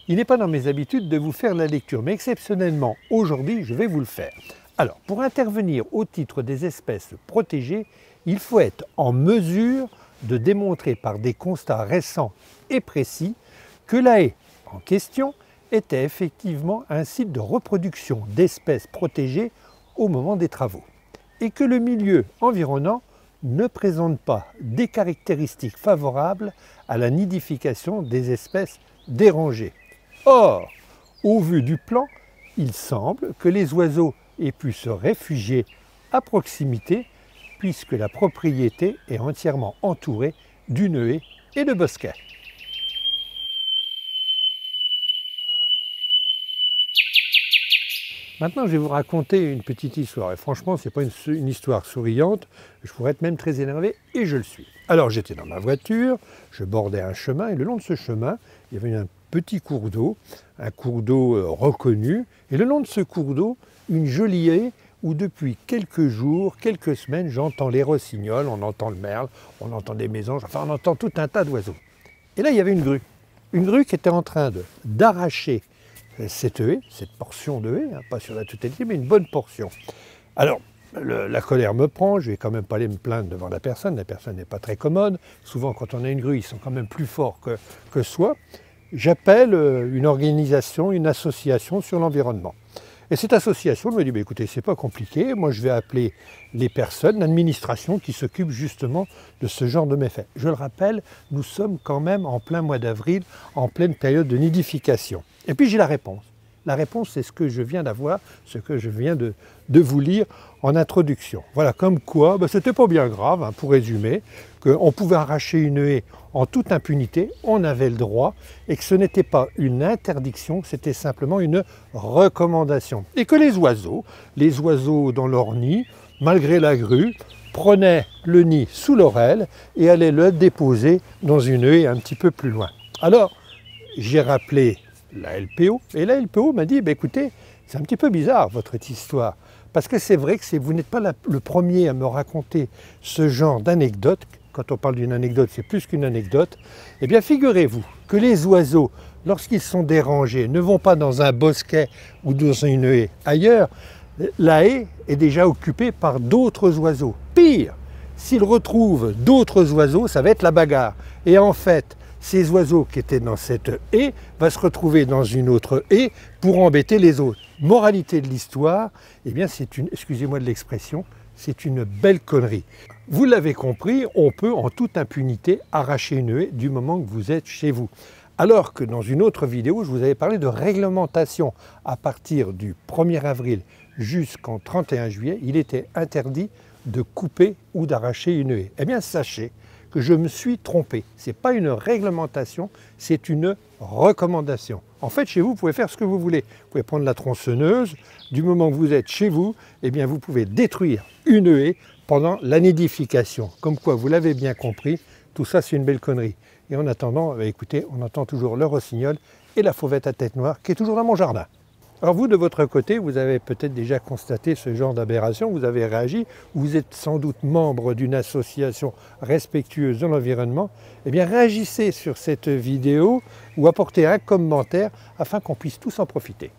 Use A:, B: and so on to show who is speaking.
A: Il n'est pas dans mes habitudes de vous faire la lecture, mais exceptionnellement, aujourd'hui, je vais vous le faire. Alors, pour intervenir au titre des espèces protégées, il faut être en mesure de démontrer par des constats récents et précis que la haie en question était effectivement un site de reproduction d'espèces protégées au moment des travaux et que le milieu environnant ne présente pas des caractéristiques favorables à la nidification des espèces dérangées. Or, au vu du plan, il semble que les oiseaux aient pu se réfugier à proximité puisque la propriété est entièrement entourée d'une haie et de bosquets. Maintenant, je vais vous raconter une petite histoire. Et franchement, ce n'est pas une histoire souriante. Je pourrais être même très énervé, et je le suis. Alors, j'étais dans ma voiture, je bordais un chemin, et le long de ce chemin, il y avait un petit cours d'eau, un cours d'eau reconnu. Et le long de ce cours d'eau, une jolie haie où depuis quelques jours, quelques semaines, j'entends les rossignols, on entend le merle, on entend des mésanges, enfin, on entend tout un tas d'oiseaux. Et là, il y avait une grue. Une grue qui était en train d'arracher cette haie, cette portion de haie, pas sur la totalité, mais une bonne portion. Alors, la colère me prend, je vais quand même pas aller me plaindre devant la personne n'est pas très commode. Souvent, quand on a une grue, ils sont quand même plus forts que soi. J'appelle une organisation, une association sur l'environnement. Et cette association me dit, bah, écoutez, c'est pas compliqué, moi je vais appeler les personnes, l'administration qui s'occupe justement de ce genre de méfaits. Je le rappelle, nous sommes quand même en plein mois d'avril, en pleine période de nidification. Et puis j'ai la réponse. La réponse, c'est ce que je viens d'avoir, ce que je viens de vous lire en introduction. Voilà, comme quoi, ben, c'était pas bien grave, hein, pour résumer, qu'on pouvait arracher une haie en toute impunité, on avait le droit, et que ce n'était pas une interdiction, c'était simplement une recommandation. Et que les oiseaux dans leur nid, malgré la grue, prenaient le nid sous leur aile et allaient le déposer dans une haie un petit peu plus loin. Alors, j'ai rappelé la LPO, et la LPO m'a dit, bah, écoutez, c'est un petit peu bizarre votre histoire, parce que c'est vrai que vous n'êtes pas le premier à me raconter ce genre d'anecdote. Quand on parle d'une anecdote, c'est plus qu'une anecdote. Eh bien, figurez-vous que les oiseaux, lorsqu'ils sont dérangés, ne vont pas dans un bosquet ou dans une haie ailleurs. La haie est déjà occupée par d'autres oiseaux. Pire, s'ils retrouvent d'autres oiseaux, ça va être la bagarre. Et en fait, ces oiseaux qui étaient dans cette haie vont se retrouver dans une autre haie pour embêter les autres. Moralité de l'histoire, eh bien c'est une, excusez-moi de l'expression, c'est une belle connerie. Vous l'avez compris, on peut en toute impunité arracher une haie du moment que vous êtes chez vous. Alors que dans une autre vidéo, je vous avais parlé de réglementation. À partir du 1er avril jusqu'en 31 juillet, il était interdit de couper ou d'arracher une haie. Eh bien sachez que je me suis trompé. Ce n'est pas une réglementation, c'est une recommandation. En fait, chez vous, vous pouvez faire ce que vous voulez. Vous pouvez prendre la tronçonneuse, du moment que vous êtes chez vous, eh bien vous pouvez détruire une haie pendant la nidification. Comme quoi, vous l'avez bien compris, tout ça c'est une belle connerie. Et en attendant, écoutez, on entend toujours le rossignol et la fauvette à tête noire qui est toujours dans mon jardin. Alors vous, de votre côté, vous avez peut-être déjà constaté ce genre d'aberration, vous avez réagi, vous êtes sans doute membre d'une association respectueuse de l'environnement, eh bien réagissez sur cette vidéo ou apportez un commentaire afin qu'on puisse tous en profiter.